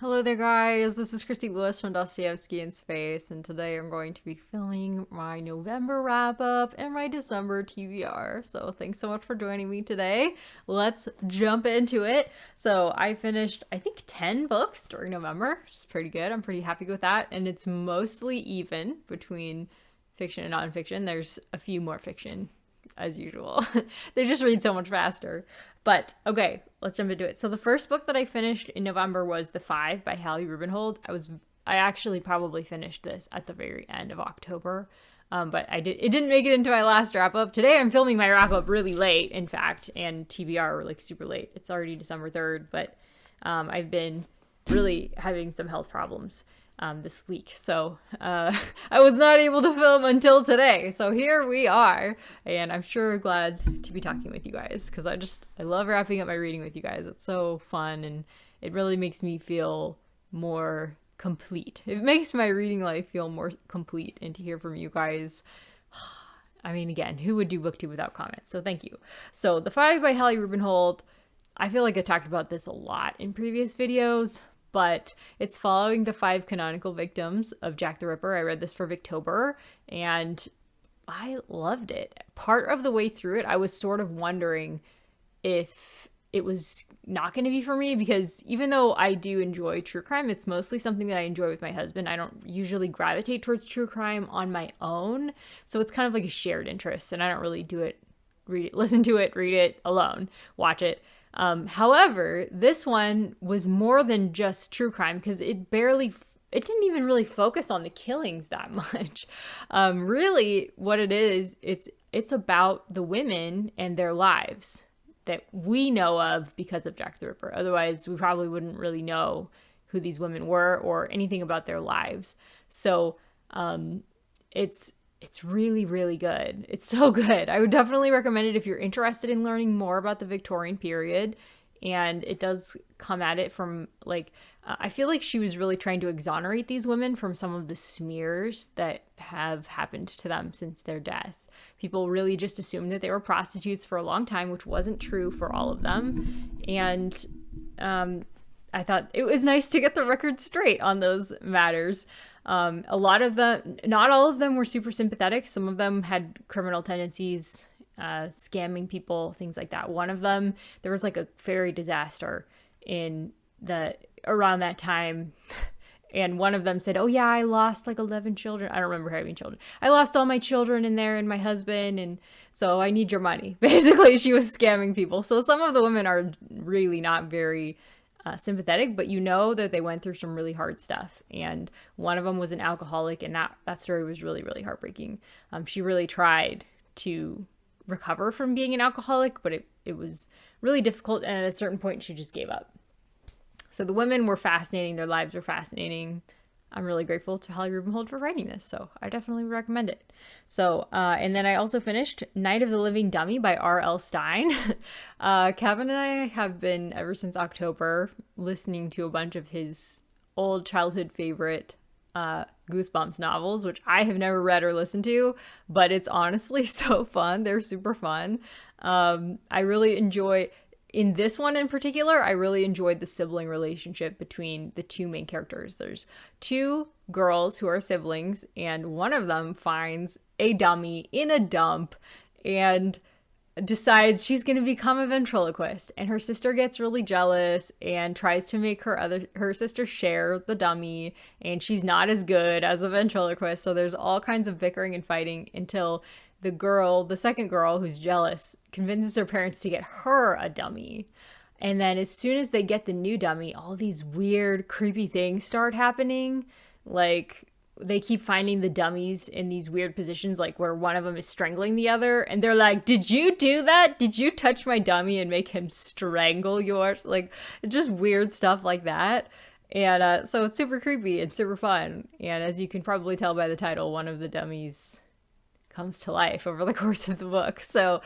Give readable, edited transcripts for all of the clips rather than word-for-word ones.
Hello there, guys. This is Christy Lewis from Dostoevsky in Space, and today I'm going to be filming my November wrap up and my December TBR. So, thanks so much for joining me today. Let's jump into it. So, I finished, I think, 10 books during November, which is pretty good. I'm pretty happy with that, and it's mostly even between fiction and nonfiction. There's a few more fiction, as usual. They just read so much faster. But okay, let's jump into it. So the first book that I finished in November was The Five by Hallie Rubenhold. I actually probably finished this at the very end of October. But it didn't make it into my last wrap up. Today I'm filming my wrap up really late, in fact, and TBR like super late. It's already December 3rd, but I've been really having some health problems this week. So I was not able to film until today. So here we are. And I'm sure glad to be talking with you guys because I love wrapping up my reading with you guys. It's so fun and it really makes me feel more complete. It makes my reading life feel more complete, and to hear from you guys. I mean, again, who would do booktube without comments? So thank you. So The Five by Hallie Rubenhold. I feel like I talked about this a lot in previous videos, but it's following the 5 canonical victims of Jack the Ripper. I read this for Victober, and I loved it. Part of the way through it, I was sort of wondering if it was not going to be for me, because even though I do enjoy true crime, it's mostly something that I enjoy with my husband. I don't usually gravitate towards true crime on my own, so it's kind of like a shared interest, and I don't really do it, listen to it, read it alone, watch it. However, this one was more than just true crime because it didn't even really focus on the killings that much. Really what it is, it's about the women and their lives that we know of because of Jack the Ripper. Otherwise, we probably wouldn't really know who these women were or anything about their lives. So, it's really, really good. It's so good. I would definitely recommend it if you're interested in learning more about the Victorian period. And it does come at it from, I feel like she was really trying to exonerate these women from some of the smears that have happened to them since their death. People really just assumed that they were prostitutes for a long time, which wasn't true for all of them. And I thought it was nice to get the record straight on those matters. A lot of them, not all of them were super sympathetic. Some of them had criminal tendencies, scamming people, things like that. One of them, there was like a fairy disaster around that time. And one of them said, oh yeah, I lost like 11 children. I don't remember having children. I lost all my children in there and my husband. And so I need your money. Basically, she was scamming people. So some of the women are really not very sympathetic, but you know that they went through some really hard stuff. And one of them was an alcoholic, and that story was really, really heartbreaking. She really tried to recover from being an alcoholic, but it was really difficult, and at a certain point she just gave up. So the women were fascinating, their lives were fascinating. I'm really grateful to Hallie Rubenhold for writing this, so I definitely recommend it. So, and then I also finished Night of the Living Dummy by R.L. Stine. Kevin and I have been, ever since October, listening to a bunch of his old childhood favorite Goosebumps novels, which I have never read or listened to, but it's honestly so fun. They're super fun. I really enjoy... In this one in particular, I really enjoyed the sibling relationship between the two main characters. There's two girls who are siblings, and one of them finds a dummy in a dump and decides she's going to become a ventriloquist. And her sister gets really jealous and tries to make her sister share the dummy, and she's not as good as a ventriloquist. So there's all kinds of bickering and fighting until the second girl who's jealous, convinces her parents to get her a dummy. And then as soon as they get the new dummy, all these weird, creepy things start happening. Like, they keep finding the dummies in these weird positions, like where one of them is strangling the other. And they're like, did you do that? Did you touch my dummy and make him strangle yours? Like, just weird stuff like that. And so it's super creepy and super fun. And as you can probably tell by the title, one of the dummies comes to life over the course of the book. So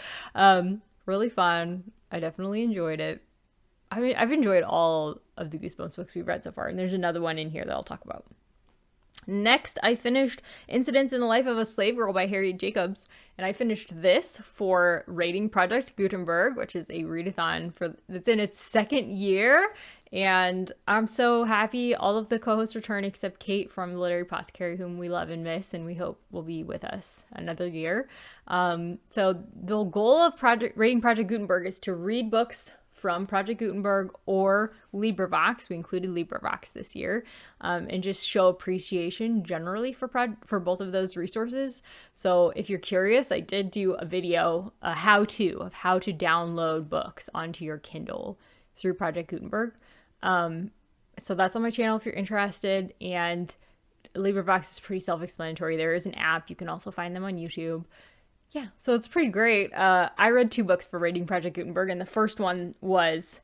really fun. I definitely enjoyed it. I mean, I've enjoyed all of the Goosebumps books we've read so far, and there's another one in here that I'll talk about. Next, I finished Incidents in the Life of a Slave Girl by Harriet Jacobs, and I finished this for Rating Project Gutenberg, which is a readathon that's in its second year, and I'm so happy all of the co-hosts return except Kate from the Literary Apothecary, whom we love and miss, and we hope will be with us another year. So the goal of Rating Project Gutenberg is to read books from Project Gutenberg or LibriVox. We included LibriVox this year, and just show appreciation generally for both of those resources. So if you're curious, I did do a video, a how-to of how to download books onto your Kindle through Project Gutenberg. So that's on my channel if you're interested, and LibriVox is pretty self-explanatory. There is an app. You can also find them on YouTube. Yeah, so it's pretty great. I read 2 books for Rating Project Gutenberg, and the first one was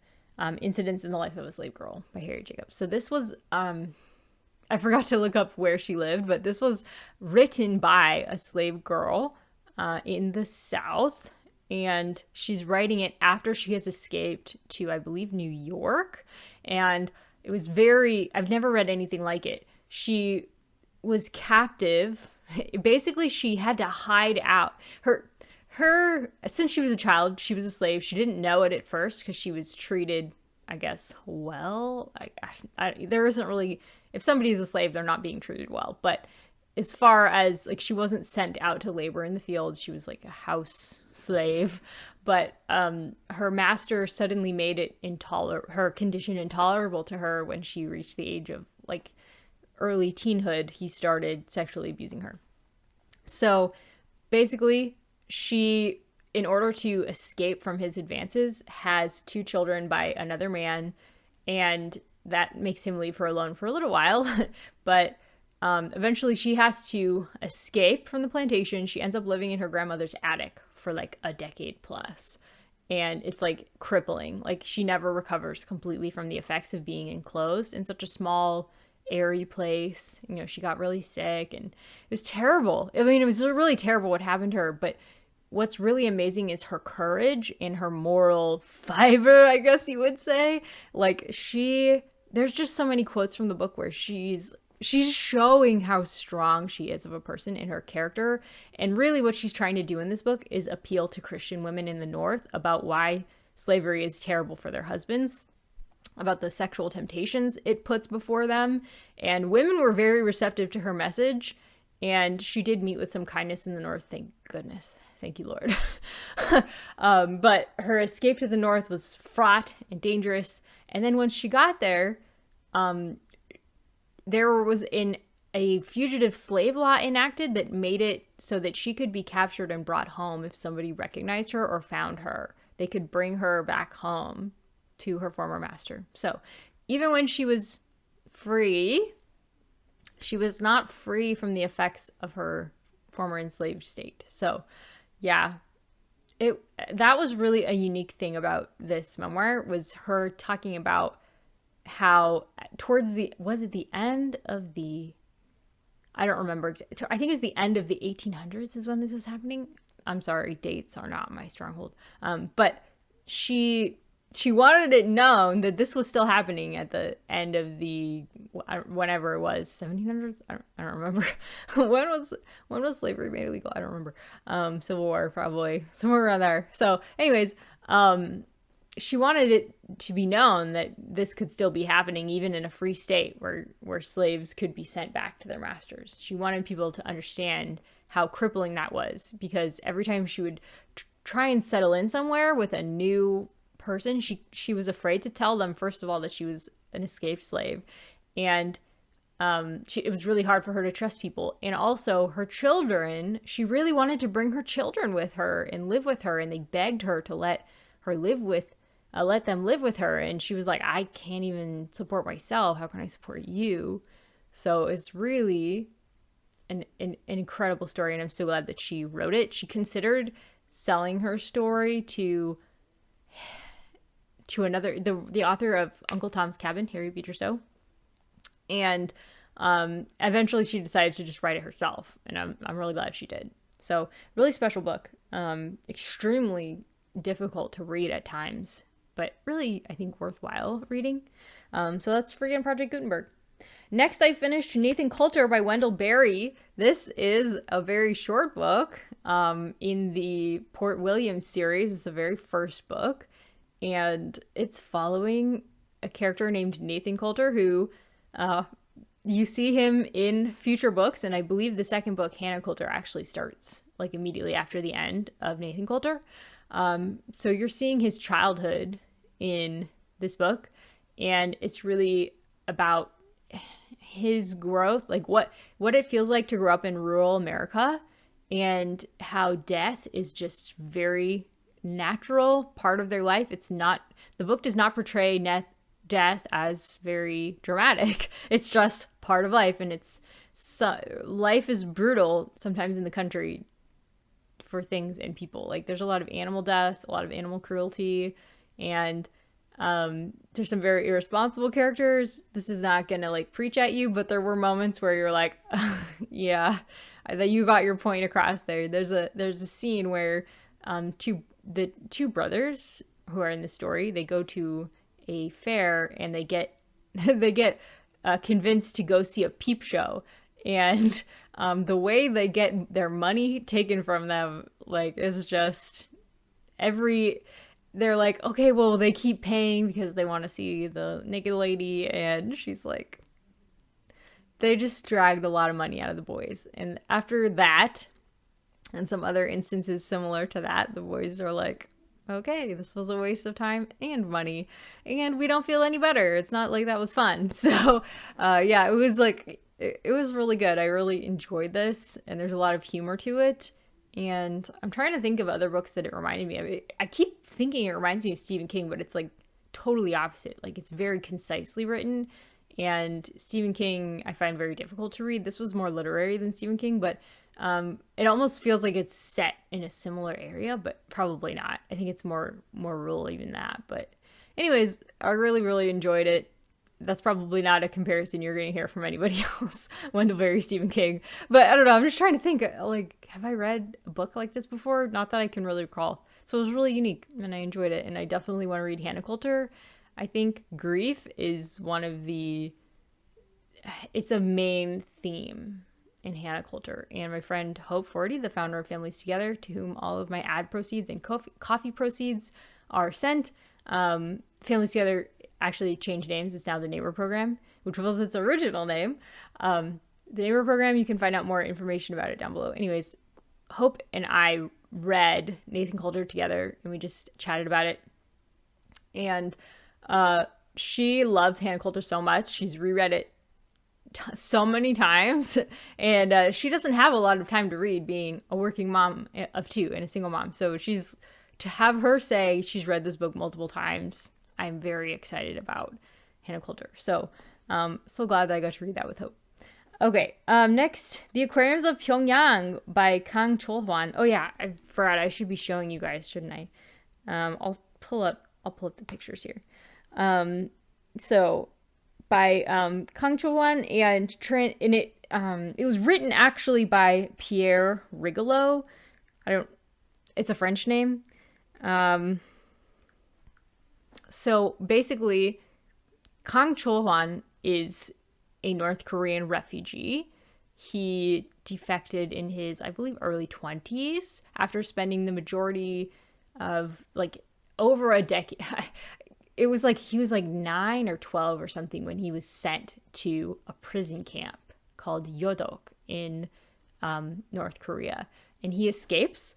Incidents in the Life of a Slave Girl by Harriet Jacobs. So this was, I forgot to look up where she lived, but this was written by a slave girl in the South, and she's writing it after she has escaped to, I believe, New York, and it was I've never read anything like it. She was captive. Basically, she had to hide out. Since she was a child, she was a slave. She didn't know it at first because she was treated, I guess, well. There isn't really, if somebody is a slave, they're not being treated well. But as far as, like, she wasn't sent out to labor in the fields. She was like a house slave. But her master suddenly made it her condition intolerable to her when she reached the age of, like, early teenhood. He started sexually abusing her. So basically, she, in order to escape from his advances, has 2 children by another man, and that makes him leave her alone for a little while. But eventually she has to escape from the plantation. She ends up living in her grandmother's attic for like a decade plus. And it's like crippling. Like, she never recovers completely from the effects of being enclosed in such a small, airy place. You know, she got really sick, and it was terrible. I mean, it was really terrible what happened to her, but what's really amazing is her courage and her moral fiber, I guess you would say. Like, there's just so many quotes from the book where she's showing how strong she is of a person in her character. And really what she's trying to do in this book is appeal to Christian women in the North about why slavery is terrible for their husbands, about the sexual temptations it puts before them. And women were very receptive to her message, and she did meet with some kindness in the North, thank goodness. Thank you, Lord. But her escape to the North was fraught and dangerous. And then once she got there, there was a fugitive slave law enacted that made it so that she could be captured and brought home if somebody recognized her or found her. They could bring her back home to her former master. So even when she was free, she was not free from the effects of her former enslaved state. So yeah, that was really a unique thing about this memoir, was her talking about how towards the end of the, I don't remember, I think it's the end of the 1800s is when this was happening. I'm sorry, dates are not my stronghold. But she wanted it known that this was still happening at the end of the, whenever it was, 1700s? I don't remember. when was slavery made illegal? I don't remember. Civil War, probably, somewhere around there. So anyways, she wanted it to be known that this could still be happening even in a free state where slaves could be sent back to their masters. She wanted people to understand how crippling that was, because every time she would try and settle in somewhere with a new person, she was afraid to tell them, first of all, that she was an escaped slave, and it was really hard for her to trust people. And also her children, she really wanted to bring her children with her and live with her, and they begged her to let them live with her, and she was like, I can't even support myself, how can I support you? So it's really an incredible story, and I'm so glad that she wrote it. She considered selling her story to another, the author of Uncle Tom's Cabin, Harriet Beecher Stowe, and eventually she decided to just write it herself, and I'm really glad she did. So really special book, extremely difficult to read at times, but really I think worthwhile reading. So that's Freaking Project Gutenberg. Next, I finished Nathan Coulter by Wendell Berry. This is a very short book in the Port Williams series. It's the very first book, and it's following a character named Nathan Coulter who you see him in future books, and I believe the second book, Hannah Coulter, actually starts like immediately after the end of Nathan Coulter. So you're seeing his childhood in this book, and it's really about his growth, like what it feels like to grow up in rural America, and how death is just very natural part of their life. It's not, the book does not portray death as very dramatic. It's just part of life, and life is brutal sometimes in the country for things and people. Like there's a lot of animal death, a lot of animal cruelty, and there's some very irresponsible characters. This is not gonna like preach at you, but there were moments where you're like, yeah, that you got your point across there. There's a scene where the two brothers who are in the story, they go to a fair and they get convinced to go see a peep show, and the way they get their money taken from them, like, is just they're like, okay, well, they keep paying because they want to see the naked lady, and she's like, they just dragged a lot of money out of the boys. And after that, and some other instances similar to that, the boys are like, okay, this was a waste of time and money, and we don't feel any better. It's not like that was fun. So, yeah, it was like, it was really good. I really enjoyed this, and there's a lot of humor to it. And I'm trying to think of other books that it reminded me of. I keep thinking it reminds me of Stephen King, but it's like totally opposite. Like it's very concisely written, and Stephen King I find very difficult to read. This was more literary than Stephen King, but it almost feels like it's set in a similar area, but probably not. I think it's more rural even that. But anyways, I really, really enjoyed it. That's probably not a comparison you're going to hear from anybody else. Wendell Berry, Stephen King. But I don't know. I'm just trying to think, like, have I read a book like this before? Not that I can really recall. So it was really unique, and I enjoyed it. And I definitely want to read Hannah Coulter. I think grief is it's a main theme in Hannah Coulter. And my friend Hope Forty, the founder of Families Together, to whom all of my ad proceeds and coffee proceeds are sent. Families Together actually changed names. It's now the Neighbor Program, which was its original name. The Neighbor Program, you can find out more information about it down below. Anyways, Hope and I read Nathan Coulter together, and we just chatted about it. And she loves Hannah Coulter so much. She's reread it so many times, and she doesn't have a lot of time to read, being a working mom of two and a single mom. So to have her say she's read this book multiple times, I'm very excited about Hannah Coulter. So, so glad that I got to read that with Hope. Okay, next, The Aquariums of Pyongyang by Kang Chol-hwan. Oh yeah, I forgot, I should be showing you guys, shouldn't I? I'll pull up the pictures here. So, by Kang Chol-hwan, and it was written actually by Pierre Rigoulot. It's a French name. So basically, Kang Chol-hwan is a North Korean refugee. He defected in his, I believe, early 20s after spending the majority of, like, over a decade. It was like he was like 9 or 12 or something when he was sent to a prison camp called Yodok in North Korea. And he escapes.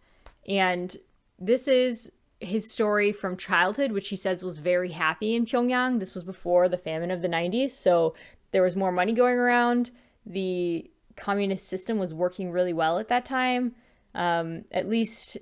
And this is his story from childhood, which he says was very happy in Pyongyang. This was before the famine of the 90s, so there was more money going around. The communist system was working really well at that time. At least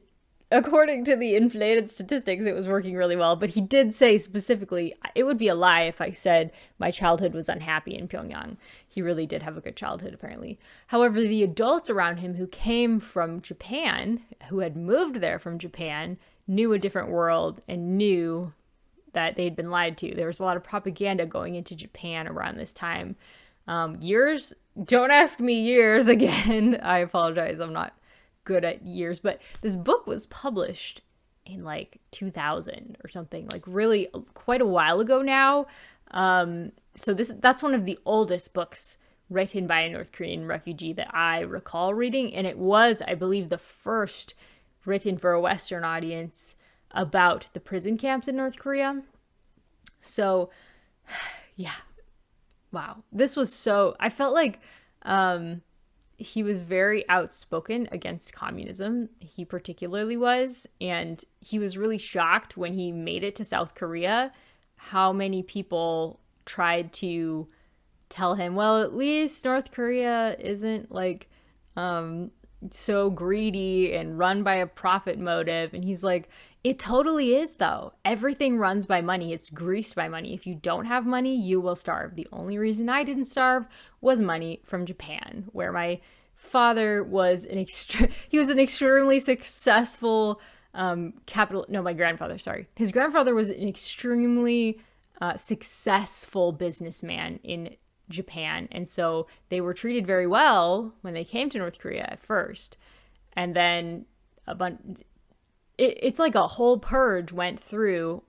according to the inflated statistics, it was working really well. But he did say specifically, it would be a lie if I said my childhood was unhappy in Pyongyang. He really did have a good childhood, apparently. However, the adults around him who came from Japan, who had moved there from Japan, knew a different world and knew that they'd been lied to. There was a lot of propaganda going into Japan around this time. Don't ask me years again. I apologize. I'm not good at years, but this book was published in like 2000 or something, like really quite a while ago now. So that's one of the oldest books written by a North Korean refugee that I recall reading. And it was, I believe, the first written for a Western audience about the prison camps in North Korea. So, yeah. Wow. This was so... I felt like he was very outspoken against communism. He particularly was. And he was really shocked when he made it to South Korea, how many people tried to tell him, well, at least North Korea isn't like so greedy and run by a profit motive. And he's like, it totally is, though. Everything runs by money. It's greased by money. If you don't have money, you will starve. The only reason I didn't starve was money from Japan, where my father was an extremely successful my grandfather, sorry. His grandfather was an extremely successful businessman in Japan. And so they were treated very well when they came to North Korea at first. And then it's like a whole purge went through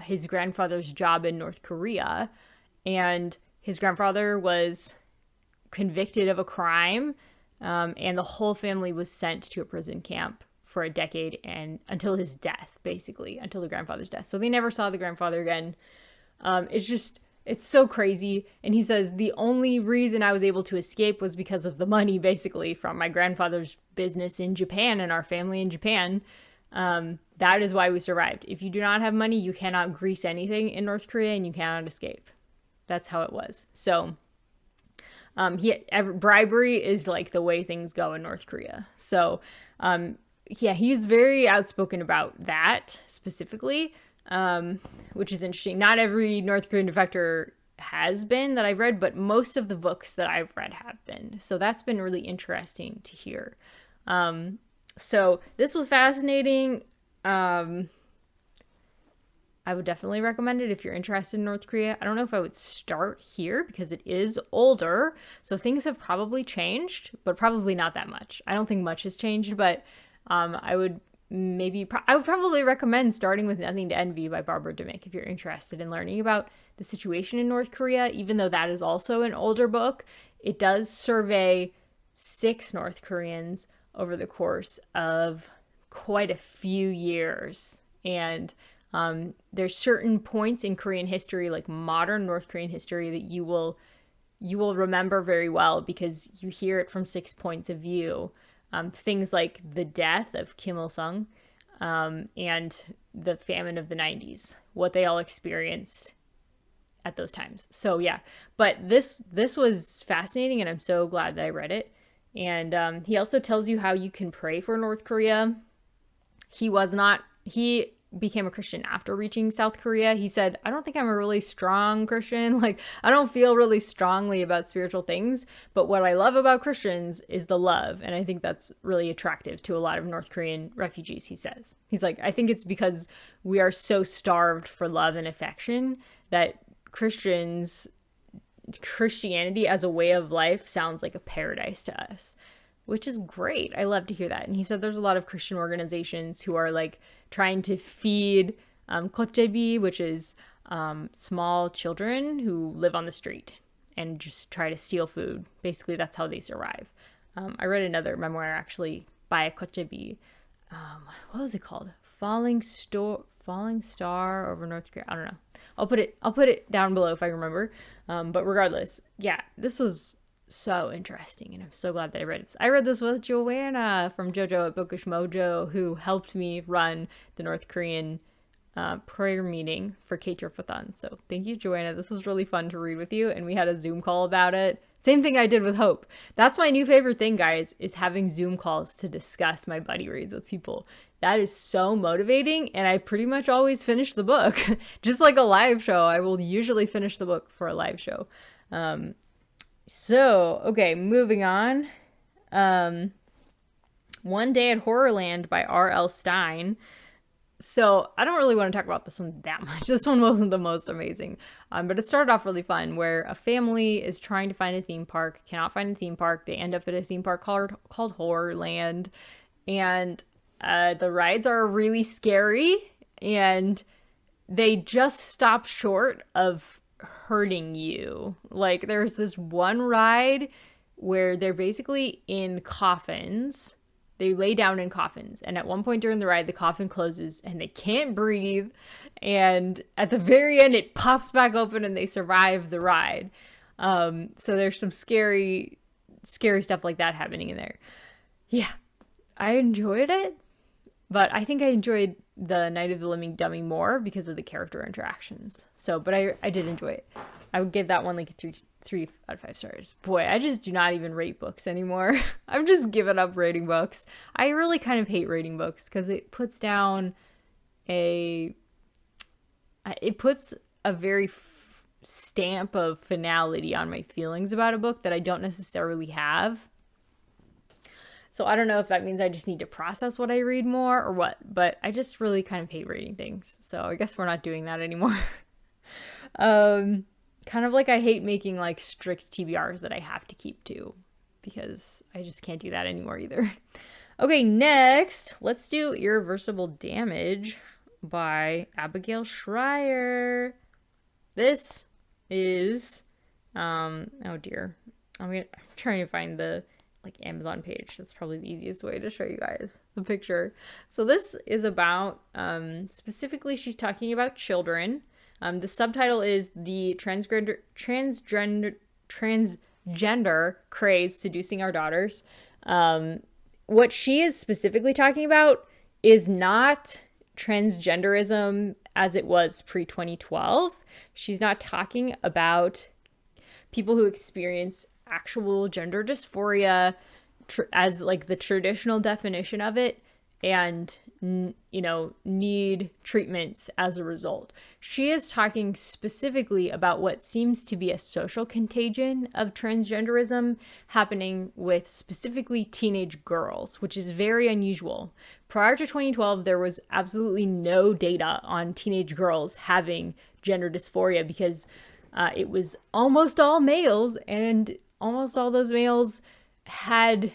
his grandfather's job in North Korea. And his grandfather was convicted of a crime. And the whole family was sent to a prison camp for a decade and until his death, basically, until the grandfather's death. So they never saw the grandfather again. It's so crazy. And he says, the only reason I was able to escape was because of the money, basically, from my grandfather's business in Japan and our family in Japan. That is why we survived. If you do not have money, you cannot grease anything in North Korea and you cannot escape. That's how it was. So bribery is like the way things go in North Korea. So he's very outspoken about that specifically. Which is interesting. Not every North Korean defector has been that I've read, but most of the books that I've read have been. So that's been really interesting to hear. So this was fascinating. I would definitely recommend it if you're interested in North Korea. I don't know if I would start here because it is older. So things have probably changed, but probably not that much. I don't think much has changed, but I would probably recommend starting with Nothing to Envy by Barbara Dimick if you're interested in learning about the situation in North Korea. Even though that is also an older book, it does survey 6 North Koreans over the course of quite a few years. And there's certain points in Korean history, like modern North Korean history, that you will remember very well because you hear it from 6 points of view. Things like the death of Kim Il-sung and the famine of the 90s, what they all experienced at those times. So yeah, but this was fascinating and I'm so glad that I read it. And he also tells you how you can pray for North Korea. He became a Christian after reaching South Korea. He said, I don't think I'm a really strong Christian. Like, I don't feel really strongly about spiritual things, but what I love about Christians is the love. And I think that's really attractive to a lot of North Korean refugees, he says. He's like, I think it's because we are so starved for love and affection that Christianity as a way of life sounds like a paradise to us, which is great. I love to hear that. And he said there's a lot of Christian organizations who are like trying to feed kochebi, which is small children who live on the street and just try to steal food. Basically, that's how they survive. I read another memoir actually by a kochebi. What was it called? Falling Star over North Korea. I don't know. I'll put it down below if I remember. But regardless, yeah, this was so interesting, and I'm so glad that I read it. I read this with Joanna from JoJo at Bookish Mojo, who helped me run the North Korean prayer meeting for K-Tripathon. So thank you, Joanna. This was really fun to read with you, and we had a Zoom call about it. Same thing I did with Hope. That's my new favorite thing, guys, is having Zoom calls to discuss my buddy reads with people. That is so motivating, and I pretty much always finish the book. Just like a live show, I will usually finish the book for a live show. So, okay, moving on. One Day at Horrorland by R.L. Stine. So, I don't really want to talk about this one that much. This one wasn't the most amazing. But it started off really fun, where a family is trying to find a theme park, cannot find a theme park. They end up at a theme park called Horrorland. And the rides are really scary. And they just stop short of hurting you. Like, there's this one ride where they're basically in coffins. They lay down in coffins, and at one point during the ride, the coffin closes and they can't breathe, and at the very end it pops back open and they survive the ride. So there's some scary stuff like that happening in there. Yeah, I enjoyed it, but I think I enjoyed the Night of the Living Dummy more because of the character interactions. So, but I did enjoy it. I would give that one like a 3 out of 5 stars. Boy, I just do not even rate books anymore. I've just given up rating books. I really kind of hate rating books because it puts down a very stamp of finality on my feelings about a book that I don't necessarily have. So I don't know if that means I just need to process what I read more or what, but I just really kind of hate rating things. So I guess we're not doing that anymore. Kind of like I hate making like strict TBRs that I have to keep to, because I just can't do that anymore either. Okay, next, let's do Irreversible Damage by Abigail Shrier. This is, oh dear, I'm trying to find the like Amazon page. That's probably the easiest way to show you guys the picture. So this is about, specifically she's talking about children. The subtitle is The Transgender Craze Seducing Our Daughters. What she is specifically talking about is not transgenderism as it was pre-2012. She's not talking about people who experience actual gender dysphoria as like the traditional definition of it and need treatments as a result. She is talking specifically about what seems to be a social contagion of transgenderism happening with specifically teenage girls, which is very unusual. Prior to 2012, there was absolutely no data on teenage girls having gender dysphoria because it was almost all males, and almost all those males had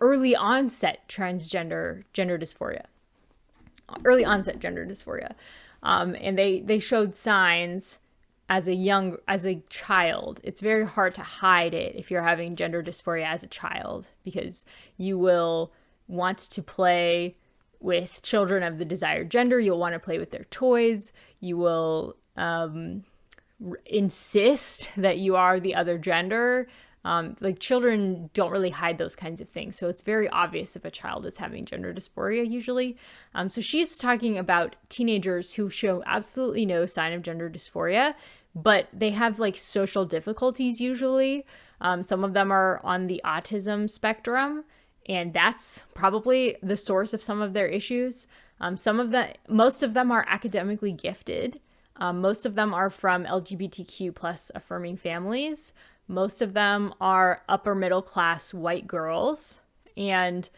early onset gender dysphoria. And they showed signs as a child. It's very hard to hide it if you're having gender dysphoria as a child, because you will want to play with children of the desired gender. You'll want to play with their toys. You will insist that you are the other gender. Like, children don't really hide those kinds of things. So it's very obvious if a child is having gender dysphoria usually. So she's talking about teenagers who show absolutely no sign of gender dysphoria, but they have like social difficulties usually. Some of them are on the autism spectrum, and that's probably the source of some of their issues. Most of them are academically gifted. Most of them are from LGBTQ plus affirming families. Most of them are upper middle class white girls, and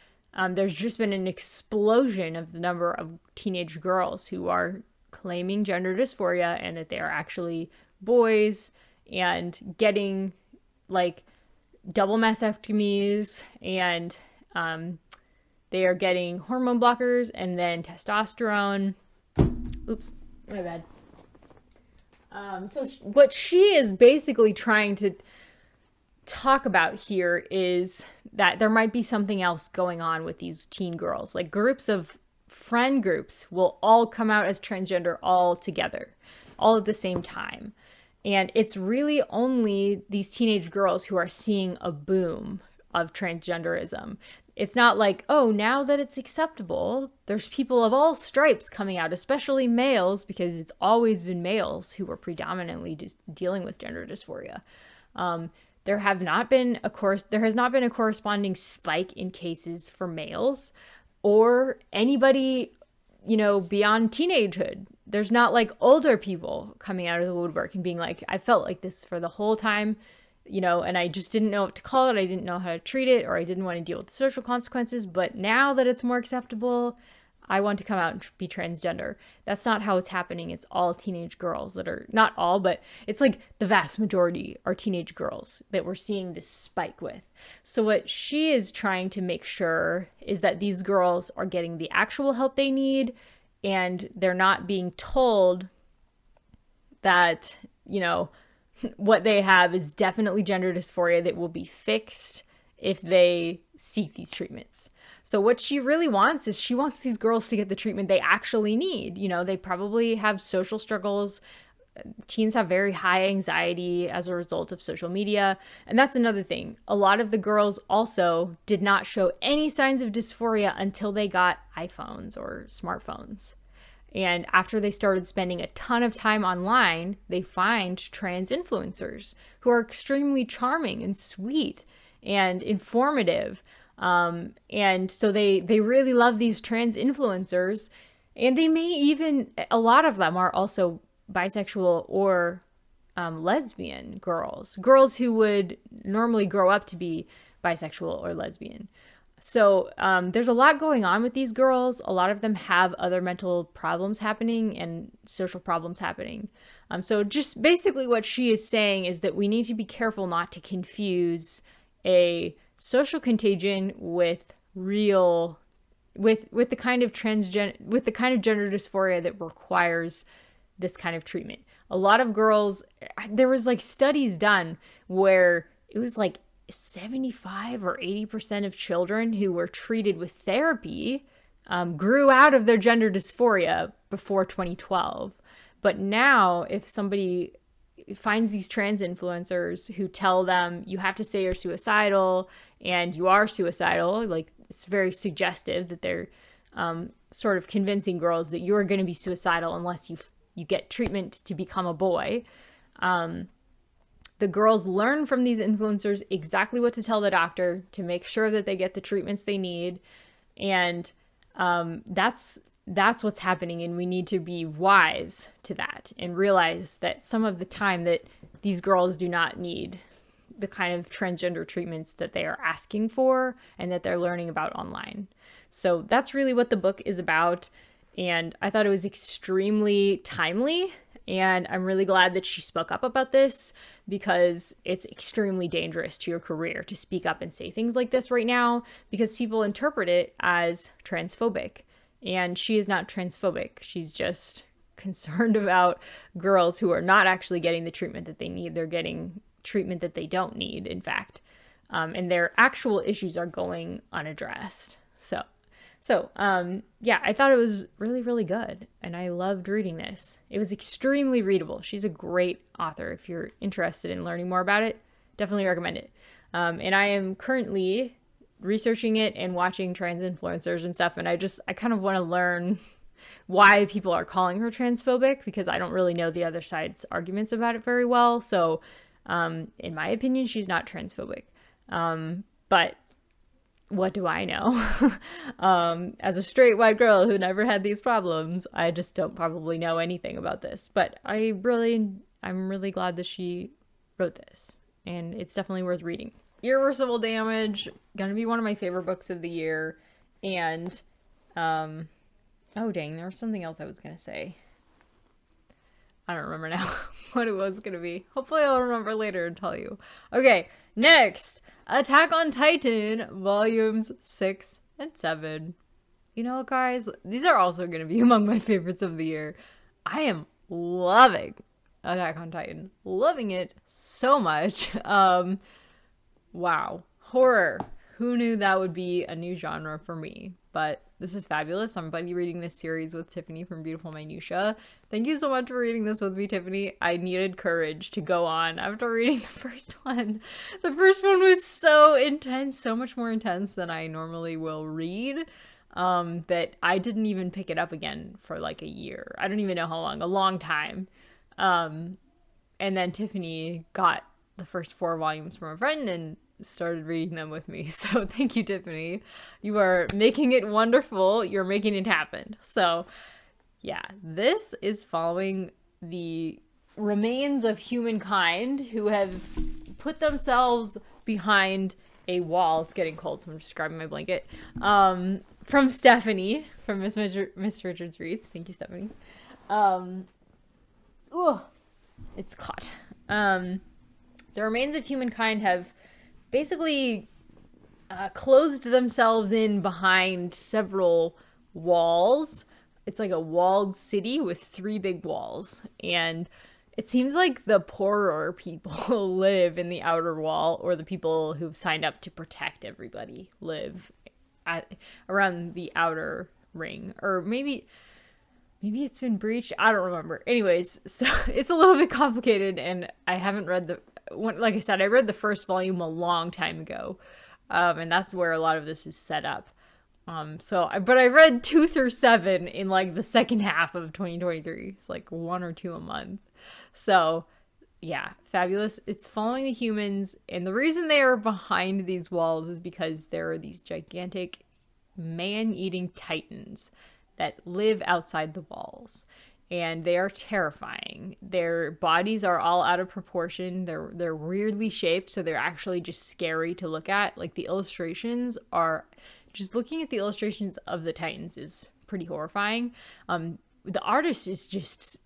there's just been an explosion of the number of teenage girls who are claiming gender dysphoria and that they are actually boys and getting like double mastectomies, and they are getting hormone blockers and then testosterone. Oops, my bad. So what she is basically trying to talk about here is that there might be something else going on with these teen girls. Like, friend groups will all come out as transgender all together, all at the same time. And it's really only these teenage girls who are seeing a boom of transgenderism. It's not like, oh, now that it's acceptable, there's people of all stripes coming out, especially males, because it's always been males who were predominantly just dealing with gender dysphoria. There has not been a corresponding spike in cases for males or anybody, beyond teenagehood. There's not like older people coming out of the woodwork and being like, I felt like this for the whole time, and I just didn't know what to call it. I didn't know how to treat it, or I didn't want to deal with the social consequences. But now that it's more acceptable, I want to come out and be transgender. That's not how it's happening. It's all teenage girls that are, not all, but it's like the vast majority are teenage girls that we're seeing this spike with. So what she is trying to make sure is that these girls are getting the actual help they need, and they're not being told that you know, what they have is definitely gender dysphoria that will be fixed if they seek these treatments. So what she really wants is she wants these girls to get the treatment they actually need. You know, they probably have social struggles. Teens have very high anxiety as a result of social media. And that's another thing. A lot of the girls also did not show any signs of dysphoria until they got iPhones or smartphones. And after they started spending a ton of time online, they find trans influencers who are extremely charming and sweet and informative. And so they really love these trans influencers. And they may even, a lot of them are also bisexual or lesbian girls who would normally grow up to be bisexual or lesbian. So there's a lot going on with these girls. A lot of them have other mental problems happening and social problems happening. So just basically what she is saying is that we need to be careful not to confuse a social contagion with real, with the kind of gender dysphoria that requires this kind of treatment. A lot of girls, there was like studies done where it was like 75 or 80% of children who were treated with therapy grew out of their gender dysphoria before 2012. But now if somebody finds these trans influencers who tell them you have to say you're suicidal and you are suicidal, like it's very suggestive that they're sort of convincing girls that you're going to be suicidal unless you get treatment to become a boy. The girls learn from these influencers exactly what to tell the doctor to make sure that they get the treatments they need. And that's what's happening. And we need to be wise to that and realize that some of the time that these girls do not need the kind of transgender treatments that they are asking for and that they're learning about online. So that's really what the book is about. And I thought it was extremely timely. And I'm really glad that she spoke up about this because it's extremely dangerous to your career to speak up and say things like this right now because people interpret it as transphobic. And she is not transphobic. She's just concerned about girls who are not actually getting the treatment that they need. They're getting treatment that they don't need, in fact. And their actual issues are going unaddressed. So, yeah, I thought it was really, really good, and I loved reading this. It was extremely readable. She's a great author. If you're interested in learning more about it, definitely recommend it. And I am currently researching it and watching trans influencers and stuff, and I kind of want to learn why people are calling her transphobic, because I don't really know the other side's arguments about it very well. So, in my opinion, she's not transphobic. But what do I know? As a straight white girl who never had these problems, I just don't probably know anything about this. But I'm really glad that she wrote this, and it's definitely worth reading. Irreversible Damage, gonna be one of my favorite books of the year. And oh dang, there was something else I was gonna say. I don't remember now what it was gonna be. Hopefully I'll remember later and tell you. Okay, next, Attack on Titan, volumes 6 and 7. You know what, guys? These are also going to be among my favorites of the year. I am loving Attack on Titan. Loving it so much. Wow. Horror. Who knew that would be a new genre for me? But this is fabulous. I'm buddy reading this series with Tiffany from Beautiful Minutia. Thank you so much for reading this with me, Tiffany. I needed courage to go on after reading the first one. The first one was so intense, so much more intense than I normally will read, that I didn't even pick it up again for like a year. I don't even know how long, a long time. And then Tiffany got the first 4 volumes from a friend and started reading them with me. So thank you, Tiffany. You are making it wonderful. You're making it happen. So yeah, this is following the remains of humankind who have put themselves behind a wall. It's getting cold, so I'm just grabbing my blanket. From Stephanie, from Miss Richards Reads. Thank you, Stephanie. It's caught. The remains of humankind have basically closed themselves in behind several walls. It's like a walled city with 3 big walls. And it seems like the poorer people live in the outer wall, or the people who've signed up to protect everybody live around the outer ring. Or maybe it's been breached. I don't remember. Anyways, so it's a little bit complicated, and I haven't read like I said, I read the first volume a long time ago. And that's where a lot of this is set up. But I read 2 through 7 in like the second half of 2023. It's like 1 or 2 a month. So yeah, fabulous. It's following the humans, and the reason they are behind these walls is because there are these gigantic man-eating titans that live outside the walls, and they are terrifying. Their bodies are all out of proportion. They're weirdly shaped, so they're actually just scary to look at. Like, the illustrations are, just looking at the illustrations of the titans is pretty horrifying. The artist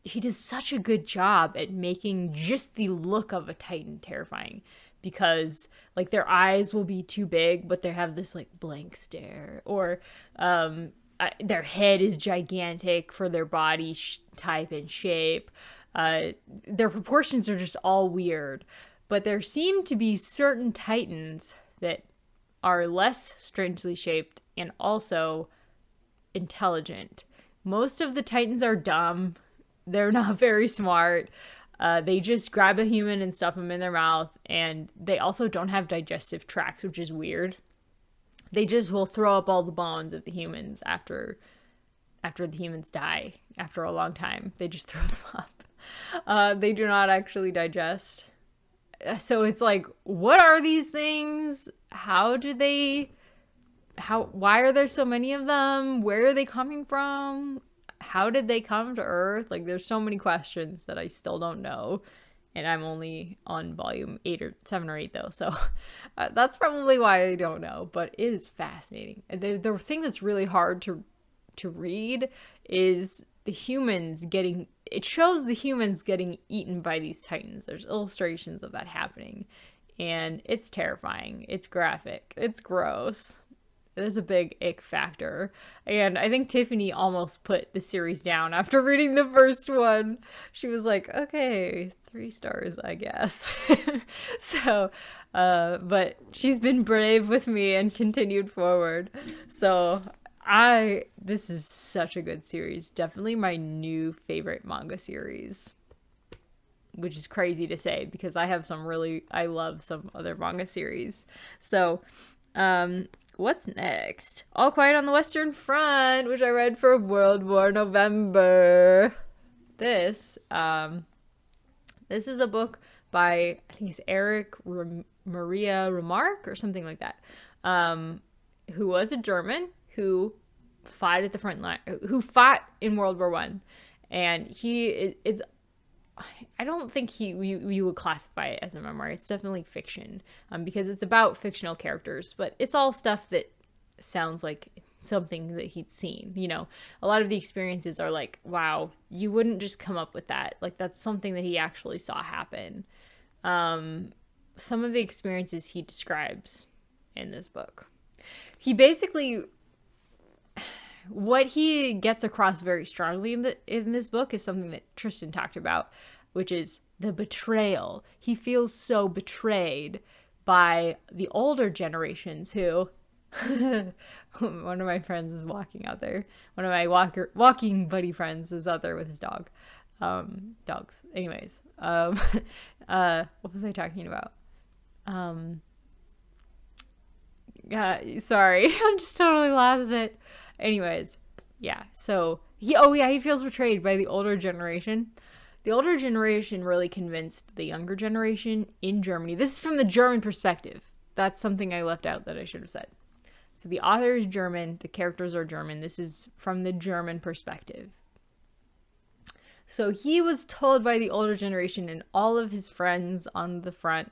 he does such a good job at making just the look of a titan terrifying, because like their eyes will be too big, but they have this like blank stare, or their head is gigantic for their body type and shape. Their proportions are just all weird, but there seem to be certain titans that are less strangely shaped and also intelligent. Most of the titans are dumb. They're not very smart. They just grab a human and stuff them in their mouth, and they also don't have digestive tracts, which is weird. They just will throw up all the bones of the humans after the humans die. After a long time, they just throw them up. They do not actually digest. So it's like, what are these things? Why are there so many of them? Where are they coming from? How did they come to Earth? Like, there's so many questions that I still don't know. And I'm only on volume 7 or 8 though. So that's probably why I don't know, but it is fascinating. The thing that's really hard to read is it shows the humans getting eaten by these titans. There's illustrations of that happening, and it's terrifying. It's graphic. It's gross. There's a big ick factor. And I think Tiffany almost put the series down after reading the first one. She was like, okay, 3 stars, I guess. So, but she's been brave with me and continued forward. So this is such a good series. Definitely my new favorite manga series, which is crazy to say because I love some other manga series. So, what's next? All Quiet on the Western Front, which I read for WorldWarNovember. This is a book by, I think it's Erich Maria Remarque or something like that, who was a German who fought at the front line, who fought in World War I. And I don't think you would classify it as a memoir. It's definitely fiction, because it's about fictional characters, but it's all stuff that sounds like something that he'd seen. You know, a lot of the experiences are like, wow, you wouldn't just come up with that. Like, that's something that he actually saw happen. Some of the experiences he describes in this book, he basically, what he gets across very strongly in this book is something that Tristan talked about, which is the betrayal. He feels so betrayed by the older generations who, one of my friends is walking out there. One of my walking buddy friends is out there with his dog. Dogs. Anyways, what was I talking about? Yeah, sorry. I'm just totally lost it. Anyways, yeah. So he feels betrayed by the older generation. The older generation really convinced the younger generation in Germany. This is from the German perspective. That's something I left out that I should have said. So the author is German. The characters are German. This is from the German perspective. So he was told by the older generation, and all of his friends on the front,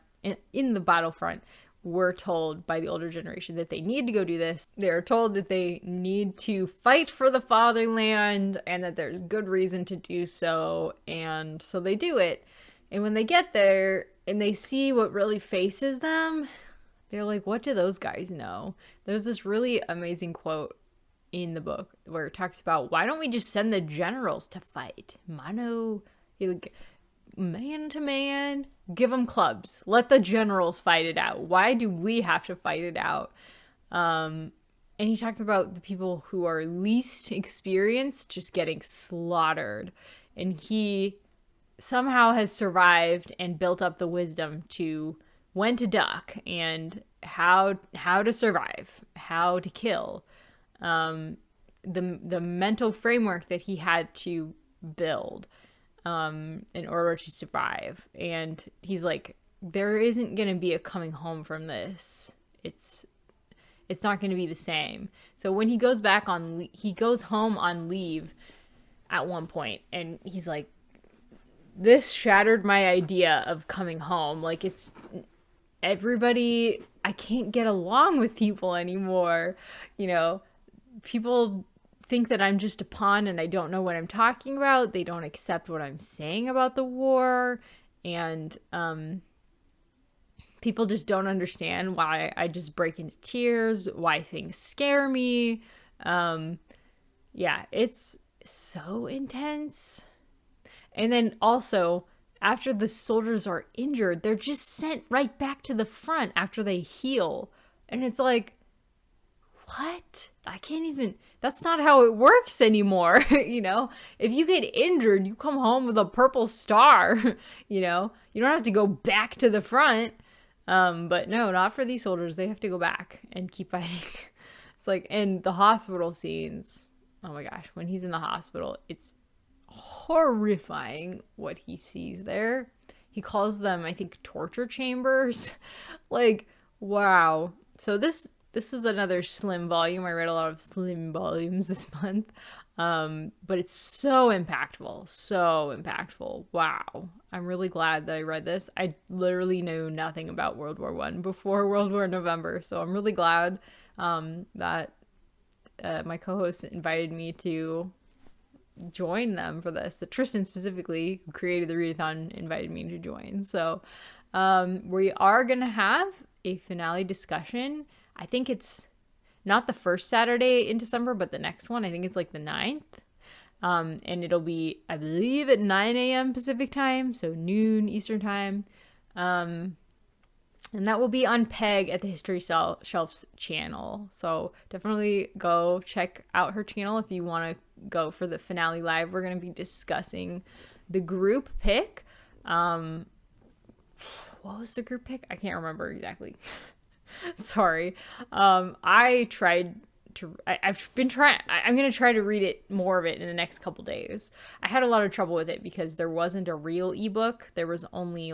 in the battlefront, were told by the older generation that they need to go do this. They're told that they need to fight for the fatherland and that there's good reason to do so. And so they do it. And when they get there and they see what really faces them, they're like, what do those guys know? There's this really amazing quote in the book where it talks about, why don't we just send the generals to fight? man to man, give them clubs. Let the generals fight it out. Why do we have to fight it out? And he talks about the people who are least experienced just getting slaughtered. And he somehow has survived and built up the wisdom to when to duck and how to survive, how to kill. The mental framework that he had to build in order to survive. And he's like, there isn't going to be a coming home from this. It's not going to be the same. So when he goes back he goes home on leave at one point, and he's like, this shattered my idea of coming home. Like, it's everybody, I can't get along with people anymore. You know, people think that I'm just a pawn and I don't know what I'm talking about. They don't accept what I'm saying about the war. And people just don't understand why I just break into tears, why things scare me. Yeah, it's so intense. And then also, after the soldiers are injured, they're just sent right back to the front after they heal. And it's like, what? I can't even, that's not how it works anymore. You know, if you get injured, you come home with a purple star. You know, you don't have to go back to the front. But no, not for these soldiers. They have to go back and keep fighting. It's like, in the hospital scenes, oh my gosh, when he's in the hospital, it's horrifying what he sees there. He calls them, I think, torture chambers. Like, wow. So this is another slim volume. I read a lot of slim volumes this month. But it's so impactful. So impactful. Wow. I'm really glad that I read this. I literally knew nothing about World War I before WorldWarNovember. So I'm really glad that my co-host invited me to join them for this. That Tristan specifically, who created the readathon, invited me to join. So we are going to have a finale discussion. I think it's not the first Saturday in December, but the next one. I think it's like the 9th. And it'll be, I believe, at 9 a.m. Pacific time, so noon Eastern time. And that will be on Peg at the History Shelf's channel. So definitely go check out her channel if you want to go for the finale live. We're going to be discussing the group pick. What was the group pick? I can't remember exactly. Sorry. I'm going to try to read it, more of it in the next couple days. I had a lot of trouble with it because there wasn't a real ebook. There was only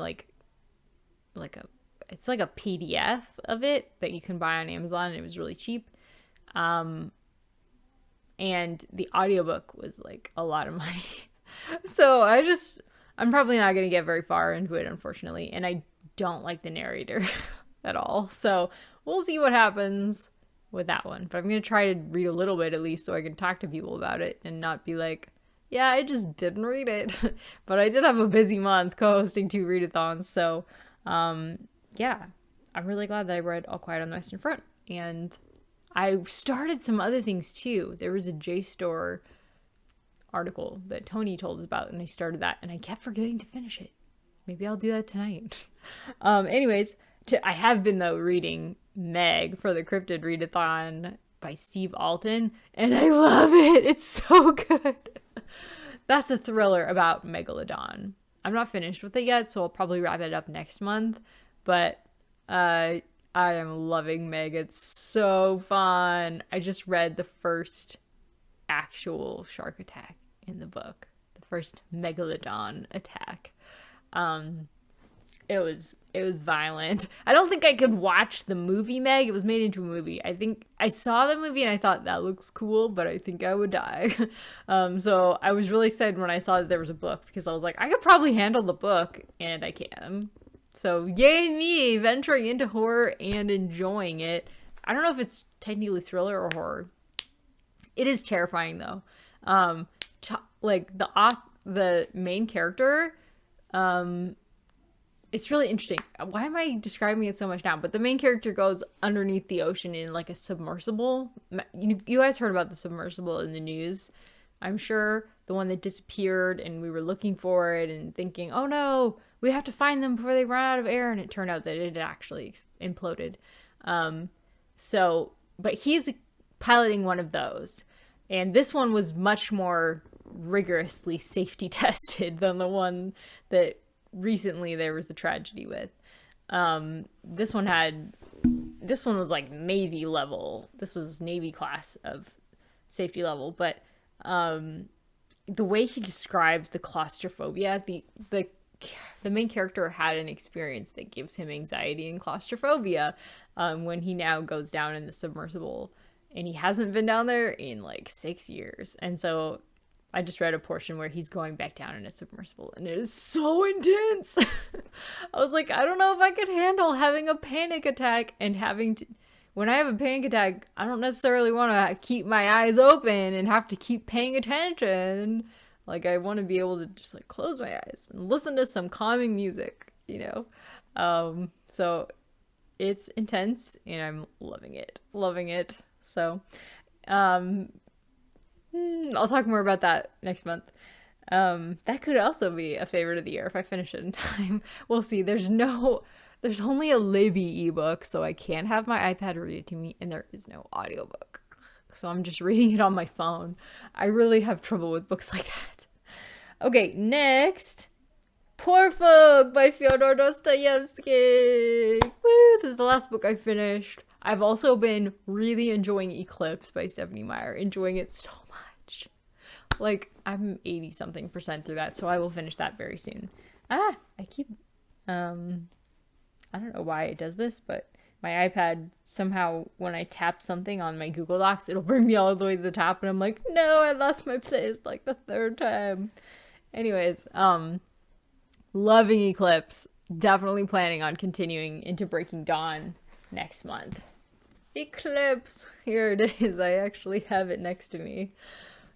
it's like a PDF of it that you can buy on Amazon, and it was really cheap. And the audiobook was like a lot of money. So I'm probably not going to get very far into it, unfortunately. And I don't like the narrator at all. So we'll see what happens with that one. But I'm going to try to read a little bit at least so I can talk to people about it and not be like, yeah, I just didn't read it. But I did have a busy month co-hosting 2 readathons. So, yeah, I'm really glad that I read All Quiet on the Western Front. And I started some other things too. There was a JSTOR article that Tony told us about, and I started that, and I kept forgetting to finish it. Maybe I'll do that tonight. Anyways, I have been, though, reading Meg for the Cryptid Readathon by Steve Alton, and I love it. It's so good. That's a thriller about Megalodon. I'm not finished with it yet, so I'll probably wrap it up next month, but I am loving Meg. It's so fun. I just read the first actual shark attack in the book, the first Megalodon attack. It was violent. I don't think I could watch the movie Meg. It was made into a movie. I think I saw the movie and I thought that looks cool, but I think I would die. So I was really excited when I saw that there was a book, because I was like, I could probably handle the book, and I can. So yay me, venturing into horror and enjoying it. I don't know if it's technically thriller or horror. It is terrifying though. Like the main character, it's really interesting. Why am I describing it so much now? But the main character goes underneath the ocean in like a submersible. You guys heard about the submersible in the news I'm sure the one that disappeared and we were looking for it and thinking, oh no, we have to find them before they run out of air, and it turned out that it had actually imploded. But he's piloting one of those, and this one was much more rigorously safety tested than the one that recently there was the tragedy with. This one was like Navy level. This was Navy class of safety level, but the way he describes the claustrophobia, the main character had an experience that gives him anxiety and claustrophobia when he now goes down in the submersible, and he hasn't been down there in like 6 years. And so I just read a portion where he's going back down in a submersible, and it is so intense. I was like, I don't know if I could handle having a panic attack and when I have a panic attack, I don't necessarily want to keep my eyes open and have to keep paying attention. Like, I want to be able to just like close my eyes and listen to some calming music, So it's intense, and I'm loving it. So, I'll talk more about that next month. That could also be a favorite of the year if I finish it in time. We'll see. There's only a Libby ebook, so I can't have my iPad read it to me, and there is no audiobook. So I'm just reading it on my phone. I really have trouble with books like that. Okay, next. Poor Folk by Fyodor Dostoevsky. Woo, this is the last book I finished. I've also been really enjoying Eclipse by Stephanie Meyer. Enjoying it so much. Like, I'm 80-something% through that, so I will finish that very soon. I don't know why it does this, but my iPad somehow, when I tap something on my Google Docs, it'll bring me all the way to the top, and I'm like, no, I lost my place like the third time. Anyways, loving Eclipse. Definitely planning on continuing into Breaking Dawn next month. Eclipse! Here it is. I actually have it next to me.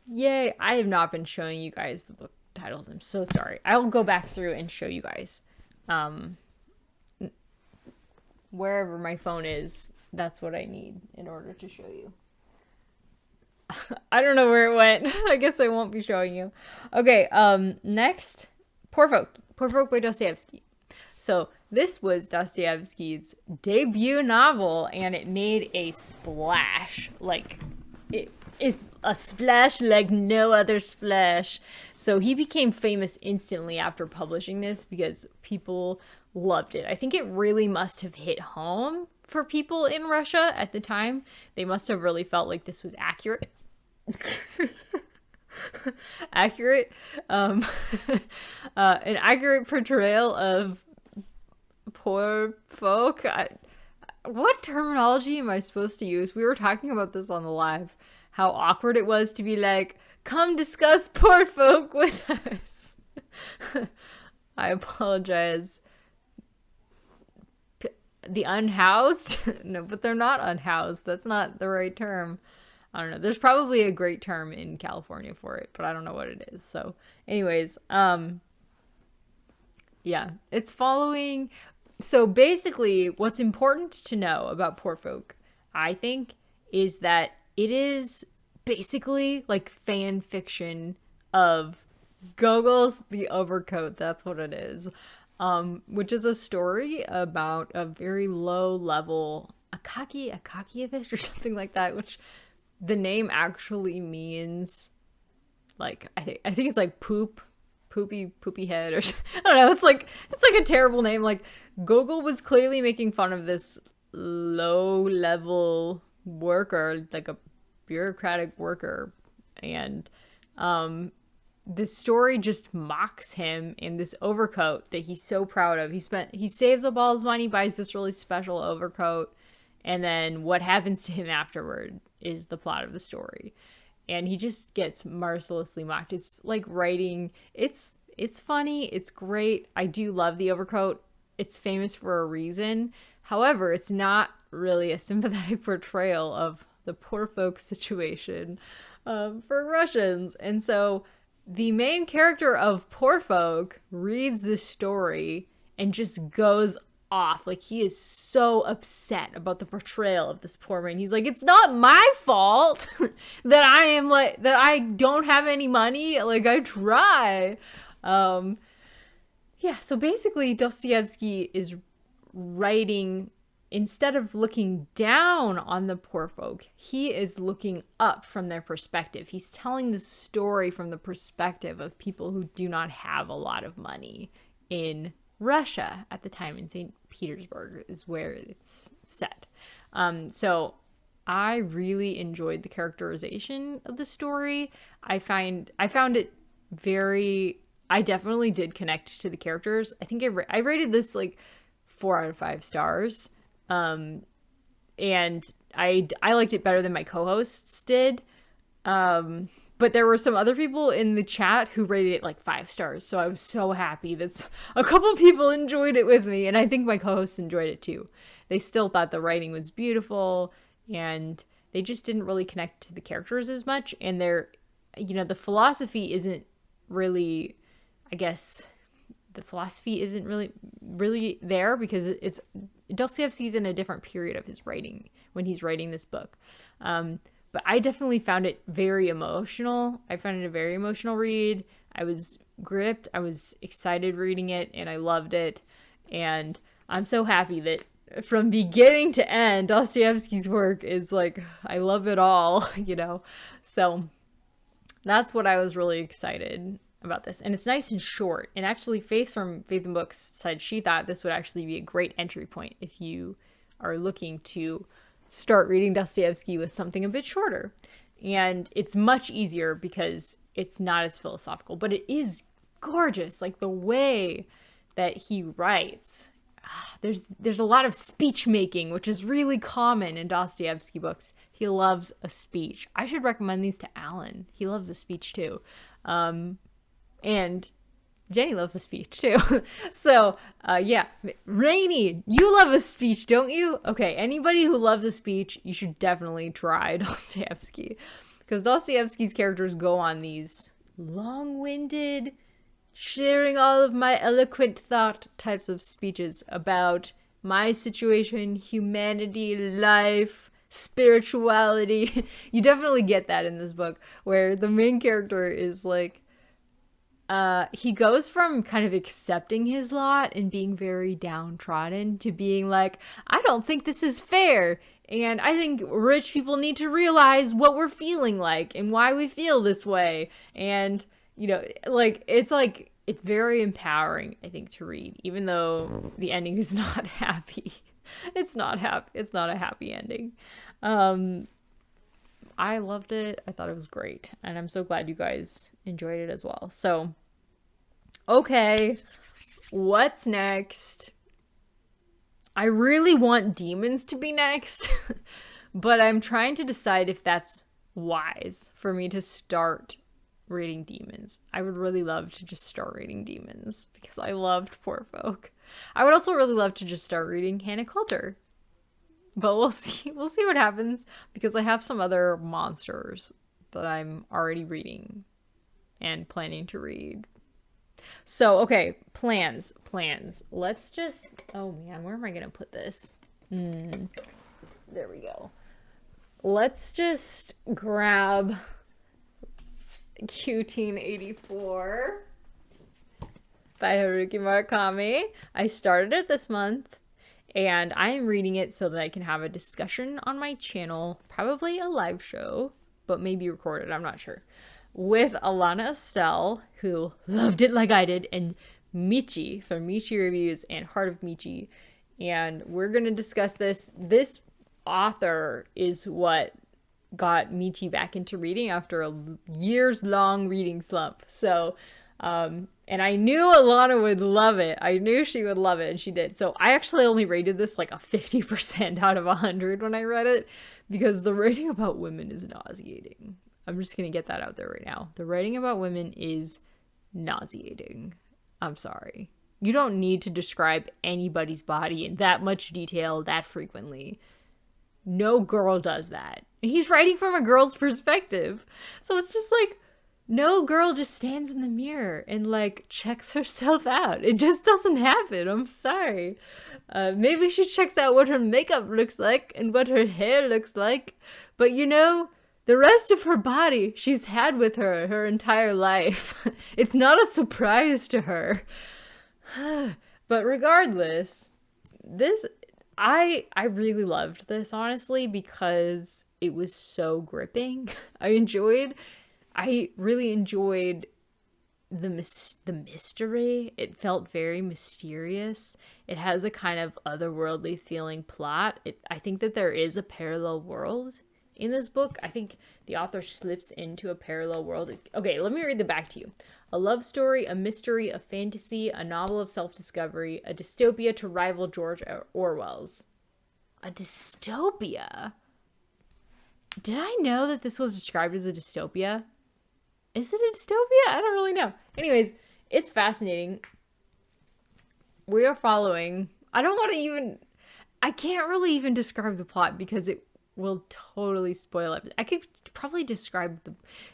Yay! I have not been showing you guys the book titles. I'm so sorry. I will go back through and show you guys. Wherever my phone is, that's what I need in order to show you. I don't know where it went. I guess I won't be showing you. Okay, next, Poor Folk by Dostoevsky. So this was Dostoevsky's debut novel, and it made a splash. Like, it's a splash like no other splash. So he became famous instantly after publishing this because people loved it. I think it really must have hit home for people in Russia at the time. They must have really felt like this was accurate. Accurate. An accurate portrayal of poor folk. What terminology am I supposed to use? We were talking about this on the live. How awkward it was to be like, come discuss poor folk with us. I apologize. The unhoused? No, but they're not unhoused. That's not the right term. I don't know. There's probably a great term in California for it, but I don't know what it is. So anyways, yeah, it's following. So basically what's important to know about Poor Folk, I think, is that it is basically like fan fiction of Gogol's The Overcoat. That's what it is. Which is a story about a very low level Akakievich or something like that, which the name actually means like, I think it's like poopy head, or I don't know. It's like a terrible name. Like, Gogol was clearly making fun of this low level worker, like a bureaucratic worker, and this story just mocks him in this overcoat that he's so proud of. He saves up all his money, buys this really special overcoat, and then what happens to him afterward is the plot of the story. And he just gets mercilessly mocked. It's like writing. It's funny. It's great. I do love The Overcoat. It's famous for a reason. However, it's not really a sympathetic portrayal of the poor folk situation for Russians. And so the main character of Poor Folk reads this story and just goes off. Like, he is so upset about the portrayal of this poor man. He's like, it's not my fault that I don't have any money. Like, I try. Yeah, so basically Dostoevsky is writing, instead of looking down on the poor folk, he is looking up from their perspective. He's telling the story from the perspective of people who do not have a lot of money in Russia at the time. In St. Petersburg is where it's set. So I really enjoyed the characterization of the story. I found it I definitely did connect to the characters. I think I rated this like 4 out of 5 stars. And I liked it better than my co-hosts did. But there were some other people in the chat who rated it like 5 stars. So I was so happy that a couple people enjoyed it with me. And I think my co-hosts enjoyed it too. They still thought the writing was beautiful, and they just didn't really connect to the characters as much. And the philosophy isn't really, I guess, the philosophy isn't really there, because Dostoevsky's in a different period of his writing when he's writing this book. But I definitely found it very emotional. I found it a very emotional read. I was gripped. I was excited reading it, and I loved it. And I'm so happy that from beginning to end, Dostoevsky's work is like, I love it all, So that's what I was really excited about this. And it's nice and short. And actually, Faith from Faith and Books said she thought this would actually be a great entry point if you are looking to start reading Dostoevsky with something a bit shorter. And it's much easier because it's not as philosophical, but it is gorgeous. Like, the way that he writes, there's a lot of speech making, which is really common in Dostoevsky books. He loves a speech. I should recommend these to Alan. He loves a speech too. And Jenny loves a speech too. So, yeah. Rainy, you love a speech, don't you? Okay, anybody who loves a speech, you should definitely try Dostoevsky. Because Dostoevsky's characters go on these long-winded, sharing all of my eloquent thought types of speeches about my situation, humanity, life, spirituality. You definitely get that in this book, where the main character is like, he goes from kind of accepting his lot and being very downtrodden to being like, I don't think this is fair. And I think rich people need to realize what we're feeling like and why we feel this way. And, it's very empowering, I think, to read, even though the ending is not happy. It's not happy. It's not a happy ending. I loved it. I thought it was great. And I'm so glad you guys enjoyed it as well. So, okay, what's next? I really want demons to be next, but I'm trying to decide if that's wise for me to start reading demons. I would really love to just start reading demons because I loved Poor Folk. I would also really love to just start reading Hannah Coulter. But we'll see. We'll see what happens, because I have some other monsters that I'm already reading and planning to read. So, okay, plans. Let's just... Oh, man, where am I going to put this? There we go. Let's just grab Q-Teen84 by Haruki Murakami. I started it this month, and I am reading it so that I can have a discussion on my channel, probably a live show, but maybe recorded, I'm not sure, with Alana Estelle, who loved it like I did, and Michi from Michi Reviews and Heart of Michi. And we're going to discuss this. This author is what got Michi back into reading after a years-long reading slump. So, and I knew Alana would love it. I knew she would love it, and she did. So I actually only rated this like a 50% out of 100 when I read it, because the writing about women is nauseating. I'm just going to get that out there right now. The writing about women is nauseating. I'm sorry. You don't need to describe anybody's body in that much detail that frequently. No girl does that. And he's writing from a girl's perspective. So it's just like, no girl just stands in the mirror and like checks herself out. It just doesn't happen. I'm sorry. Maybe she checks out what her makeup looks like and what her hair looks like, but you know, the rest of her body she's had with her entire life. It's not a surprise to her. But regardless, this I really loved this, honestly, because it was so gripping. I really enjoyed the mystery. It felt very mysterious. It has a kind of otherworldly feeling plot. I think that there is a parallel world in this book. I think the author slips into a parallel world. Okay, let me read the back to you. A love story, a mystery, a fantasy, a novel of self-discovery, a dystopia to rival George Orwell's. A dystopia? Did I know that this was described as a dystopia? Is it a dystopia? I don't really know. Anyways, it's fascinating. We are following... I can't really even describe the plot because it will totally spoil it. I could probably describe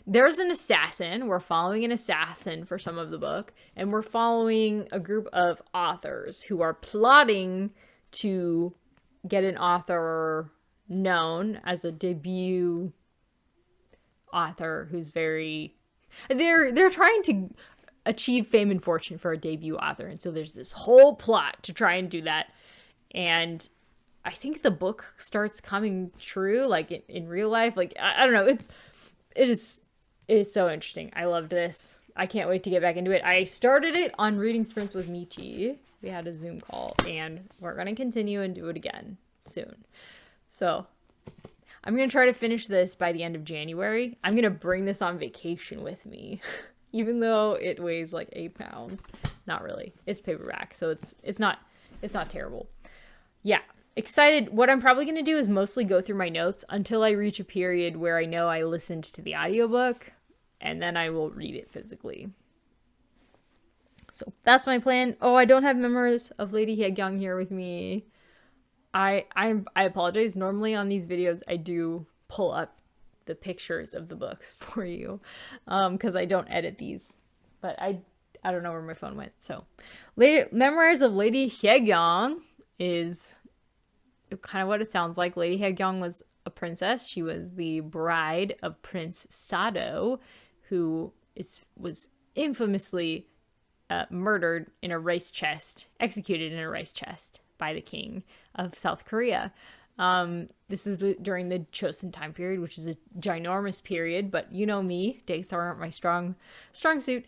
there's an assassin. We're following an assassin for some of the book, and we're following a group of authors who are plotting to get an author known as a debut author who's they're trying to achieve fame and fortune for a debut author, and so there's this whole plot to try and do that. And I think the book starts coming true, like in real life. Like, I don't know. It is so interesting. I loved this. I can't wait to get back into it. I started it on reading sprints with Michi. We had a Zoom call, and we're going to continue and do it again soon. So I'm going to try to finish this by the end of January. I'm going to bring this on vacation with me, even though it weighs like 8 pounds. Not really. It's paperback, so it's not terrible. Yeah. Excited. What I'm probably going to do is mostly go through my notes until I reach a period where I know I listened to the audiobook, and then I will read it physically. So that's my plan. Oh, I don't have Memoirs of Lady Haegyang here with me. I apologize. Normally on these videos, I do pull up the pictures of the books for you, because I don't edit these. But I don't know where my phone went. So, Memoirs of Lady Haegyang is kind of what it sounds like. Lady Haegyang was a princess. She was the bride of Prince Sado, who was infamously murdered in a rice chest, executed in a rice chest by the king of South Korea. This is during the Chosun time period, which is a ginormous period, but you know me, dates aren't my strong suit.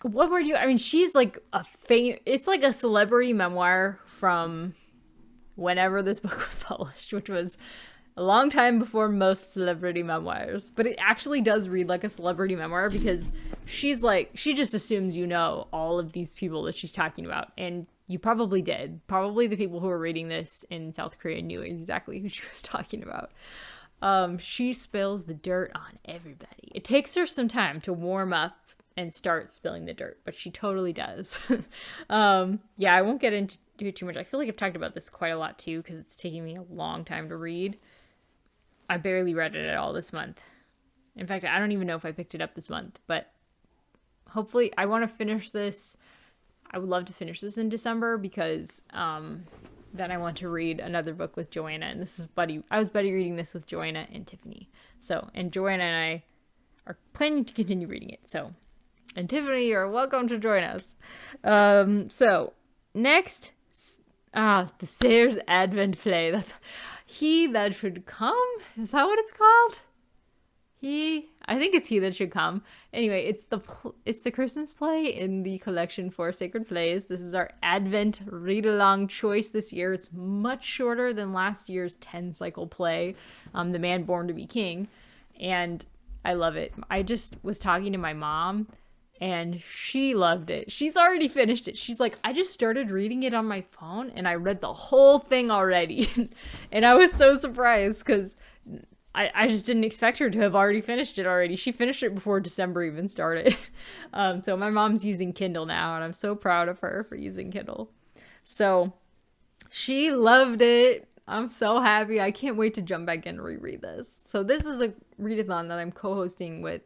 What were you? I mean, she's like it's like a celebrity memoir from whenever this book was published, which was a long time before most celebrity memoirs. But it actually does read like a celebrity memoir because she just assumes you know all of these people that she's talking about. And you probably did. Probably the people who were reading this in South Korea knew exactly who she was talking about. She spills the dirt on everybody. It takes her some time to warm up and start spilling the dirt, but she totally does. Yeah, I won't get into it too much. I feel like I've talked about this quite a lot too, because it's taking me a long time to read. I barely read it at all this month. In fact, I don't even know if I picked it up this month, but hopefully I want to finish this. I would love to finish this in December because then I want to read another book with Joanna, and I was buddy reading this with Joanna and Tiffany. So, and Joanna and I are planning to continue reading it. So, and Tiffany, you're welcome to join us. So next, the Sayers Advent play. That's He That Should Come. Is that what it's called? I think it's He That Should Come. Anyway, it's the Christmas play in the collection for Sacred Plays. This is our Advent read-along choice this year. It's much shorter than last year's 10-cycle play, The Man Born to Be King, and I love it. I just was talking to my mom, and she loved it. She's already finished it. She's like, I just started reading it on my phone, and I read the whole thing already. And I was so surprised, because I just didn't expect her to have already finished it already. She finished it before December even started. So my mom's using Kindle now, and I'm so proud of her for using Kindle. So she loved it. I'm so happy. I can't wait to jump back in and reread this. So this is a readathon that I'm co-hosting with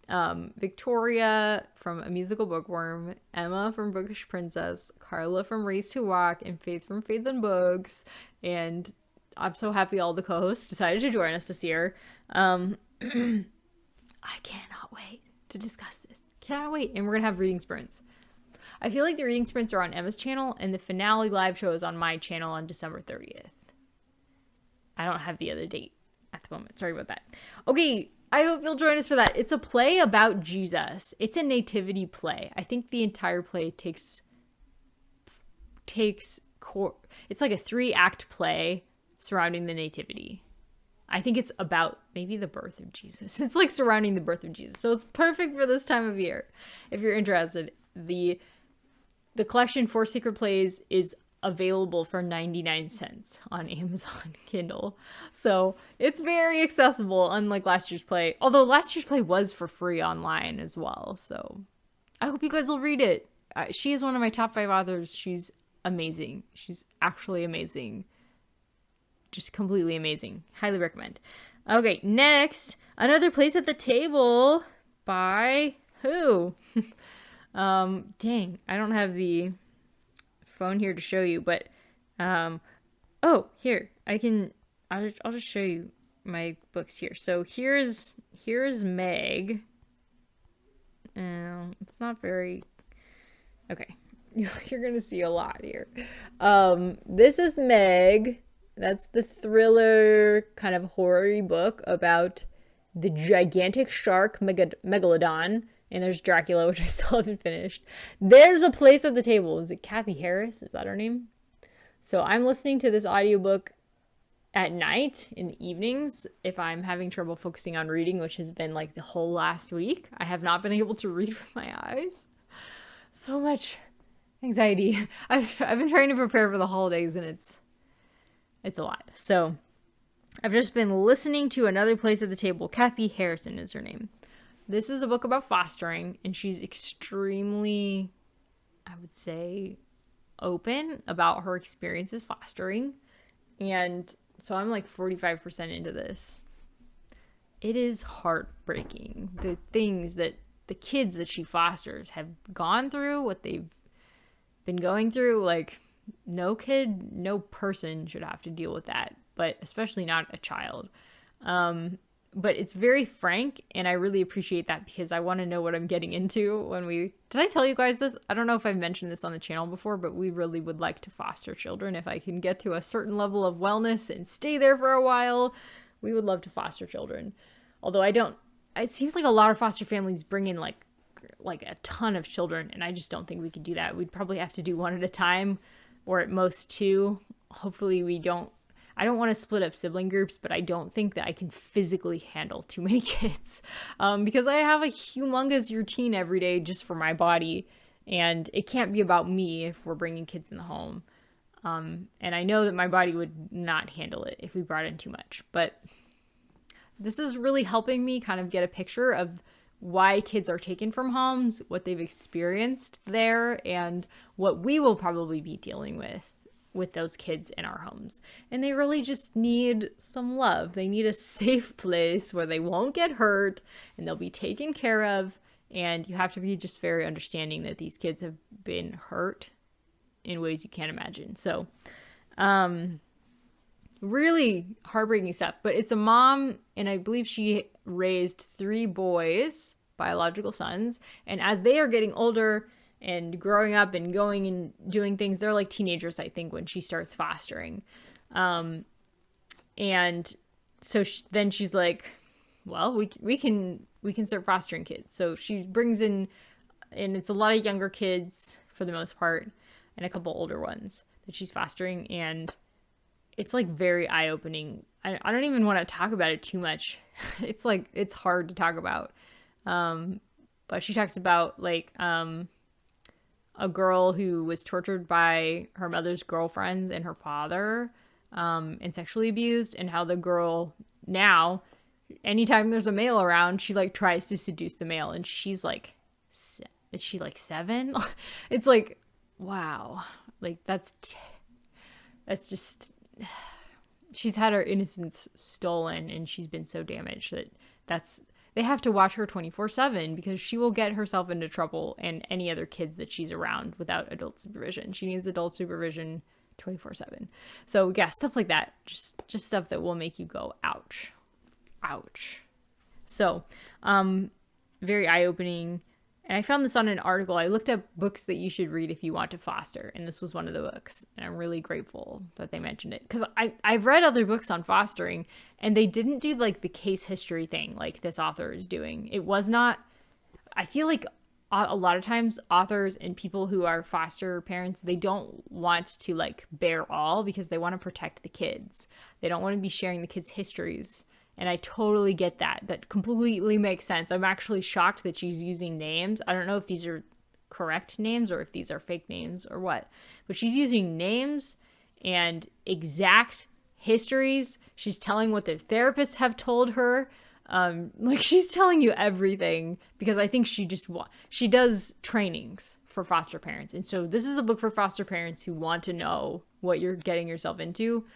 Victoria from A Musical Bookworm, Emma from Bookish Princess, Carla from Race to Walk, and Faith from Faith and Books. And I'm so happy all the co-hosts decided to join us this year. I cannot wait to discuss this. Cannot wait. And we're going to have reading sprints. I feel like the reading sprints are on Emma's channel, and the finale live show is on my channel on December 30th. I don't have the other date at the moment. Sorry about that. Okay, I hope you'll join us for that. It's a play about Jesus. It's a nativity play. I think the entire play it's like a 3-act play surrounding the nativity. I think it's about maybe the birth of Jesus. It's like surrounding the birth of Jesus. So it's perfect for this time of year. If you're interested, the collection Four Secret Plays is available for 99 cents on Amazon Kindle. So it's very accessible, unlike last year's play. Although last year's play was for free online as well. So I hope you guys will read it. She is one of my top 5 authors. She's amazing. She's actually amazing. Just completely amazing. Highly recommend. Okay, next, Another Place at the Table by who? Dang, I don't have the phone here to show you, but oh, here, I'll just show you my books here. So here's Meg. It's not very okay. You're gonna see a lot here. This is Meg. That's the thriller kind of horror-y book about the gigantic shark Megalodon. And there's Dracula, which I still haven't finished. There's A Place at the Table. Is it Kathy Harris? Is that her name? So I'm listening to this audiobook at night in the evenings if I'm having trouble focusing on reading, which has been like the whole last week. I have not been able to read with my eyes. So much anxiety. I've been trying to prepare for the holidays, and it's a lot. So I've just been listening to Another Place at the Table. Kathy Harrison is her name. This is a book about fostering, and she's extremely, I would say, open about her experiences fostering. And so I'm like 45% into this. It is heartbreaking. The things that the kids that she fosters have gone through, what they've been going through, like no kid, no person should have to deal with that, but especially not a child. But it's very frank, and I really appreciate that because I want to know what I'm getting into when we... Did I tell you guys this? I don't know if I've mentioned this on the channel before, but we really would like to foster children. If I can get to a certain level of wellness and stay there for a while, we would love to foster children. Although I don't... It seems like a lot of foster families bring in like a ton of children, and I just don't think we could do that. We'd probably have to do one at a time, or at most 2. Hopefully we don't... I don't want to split up sibling groups, but I don't think that I can physically handle too many kids because I have a humongous routine every day just for my body, and it can't be about me if we're bringing kids in the home. And I know that my body would not handle it if we brought in too much, but this is really helping me kind of get a picture of why kids are taken from homes, what they've experienced there, and what we will probably be dealing with those kids in our homes. And they really just need some love. They need a safe place where they won't get hurt and they'll be taken care of. And you have to be just very understanding that these kids have been hurt in ways you can't imagine. So, really heartbreaking stuff. But it's a mom, and I believe she raised 3 boys, biological sons. And as they are getting older and growing up and going and doing things, they're like teenagers, I think, when she starts fostering. And so then she's like, well, we can start fostering kids. So she brings in, and it's a lot of younger kids for the most part, and a couple older ones that she's fostering. And it's like very eye-opening. I don't even want to talk about it too much. It's like, it's hard to talk about. But she talks about like, a girl who was tortured by her mother's girlfriends and her father, and sexually abused, and how the girl now, anytime there's a male around, she like tries to seduce the male, and she's like, is she like 7? It's like, wow, like that's just she's had her innocence stolen, and she's been so damaged that they have to watch her 24/7 because she will get herself into trouble and any other kids that she's around without adult supervision. She needs adult supervision 24/7. So yeah, stuff like that. Just stuff that will make you go, ouch. Ouch. So, very eye-opening. And I found this on an article. I looked up books that you should read if you want to foster, and this was one of the books. And I'm really grateful that they mentioned it, because I've read other books on fostering, and they didn't do like the case history thing like this author is doing. It was not. I feel like a lot of times authors and people who are foster parents, they don't want to like bear all because they want to protect the kids. They don't want to be sharing the kids' histories. And I totally get that. That completely makes sense. I'm actually shocked that she's using names. I don't know if these are correct names or if these are fake names or what. But she's using names and exact histories. She's telling what their therapists have told her. Like, she's telling you everything, because I think she does trainings for foster parents. And so this is a book for foster parents who want to know what you're getting yourself into.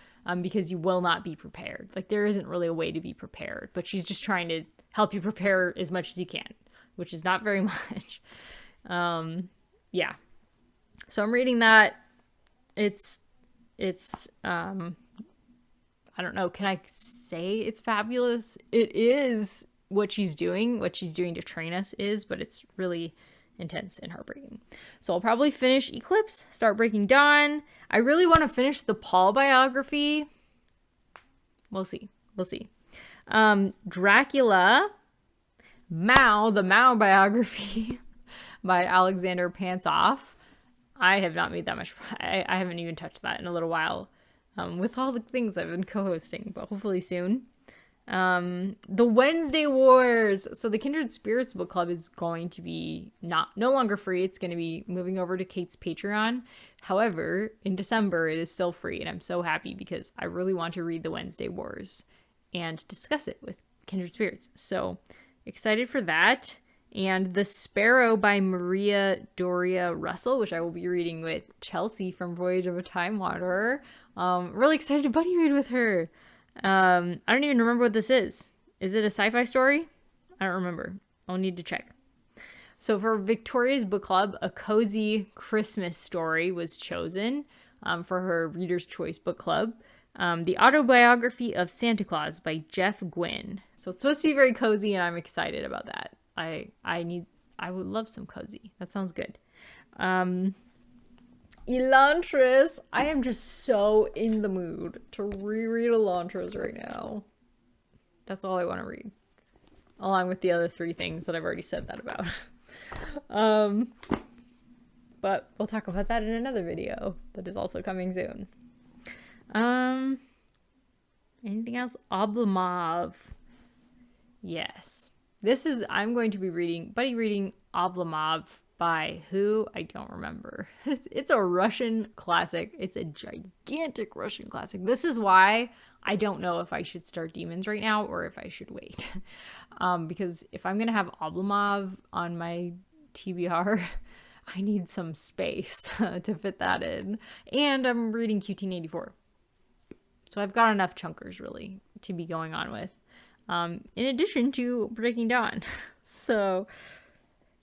Because you will not be prepared. Like, there isn't really a way to be prepared, but she's just trying to help you prepare as much as you can, which is not very much. Yeah. So I'm reading that. It's I don't know. Can I say it's fabulous? It is what she's doing to train us is, but it's really intense and heartbreaking. So I'll probably finish Eclipse, start Breaking Dawn. I really want to finish the Paul biography. We'll see. Dracula, the Mao biography by Alexander Pantzoff. I have not made that much. I haven't even touched that in a little while, with all the things I've been co-hosting, but hopefully soon. The Wednesday Wars. So the Kindred Spirits book club is going to be no longer free. It's going to be moving over to Kate's Patreon. However, in December it is still free, and I'm so happy because I really want to read the Wednesday Wars and discuss it with Kindred Spirits. So excited for that. And The Sparrow by Maria Doria Russell, which I will be reading with Chelsea from Voyage of a Time Wanderer. Really excited to buddy read with her. I don't even remember what this is. Is it a sci-fi story? I don't remember. I'll need to check. So for Victoria's book club, A Cozy Christmas Story was chosen for her Reader's Choice book club. The Autobiography of Santa Claus by Jeff Gwynne. So it's supposed to be very cozy, and I'm excited about that. I would love some cozy. That sounds good. Elantris. I am just so in the mood to reread Elantris right now. That's all I want to read. Along with the other 3 things that I've already said that about. But we'll talk about that in another video that is also coming soon. Anything else? Oblomov. Yes. I'm going to be buddy reading Oblomov by who? I don't remember. It's a Russian classic. It's a gigantic Russian classic. This is why I don't know if I should start Demons right now or if I should wait. Because if I'm going to have Oblomov on my TBR, I need some space to fit that in. And I'm reading Q-Teen84. So I've got enough chunkers, really, to be going on with. In addition to Breaking Dawn. So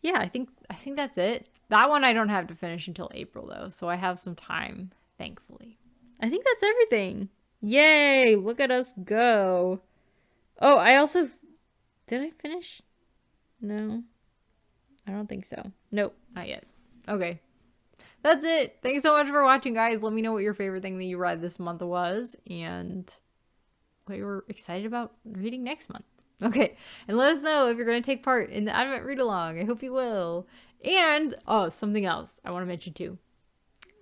yeah, I think that's it. That one I don't have to finish until April, though, so I have some time, thankfully. I think that's everything. Yay! Look at us go. Oh, I also... Did I finish? No. I don't think so. Nope, not yet. Okay. That's it. Thanks so much for watching, guys. Let me know what your favorite thing that you read this month was, and what you were excited about reading next month. Okay, and let us know if you're going to take part in the Advent read-along. I hope you will. And, something else I want to mention too.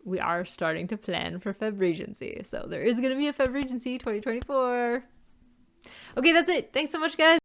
We are starting to plan for Feb Regency. So there is going to be a Feb Regency 2024. Okay, that's it. Thanks so much, guys.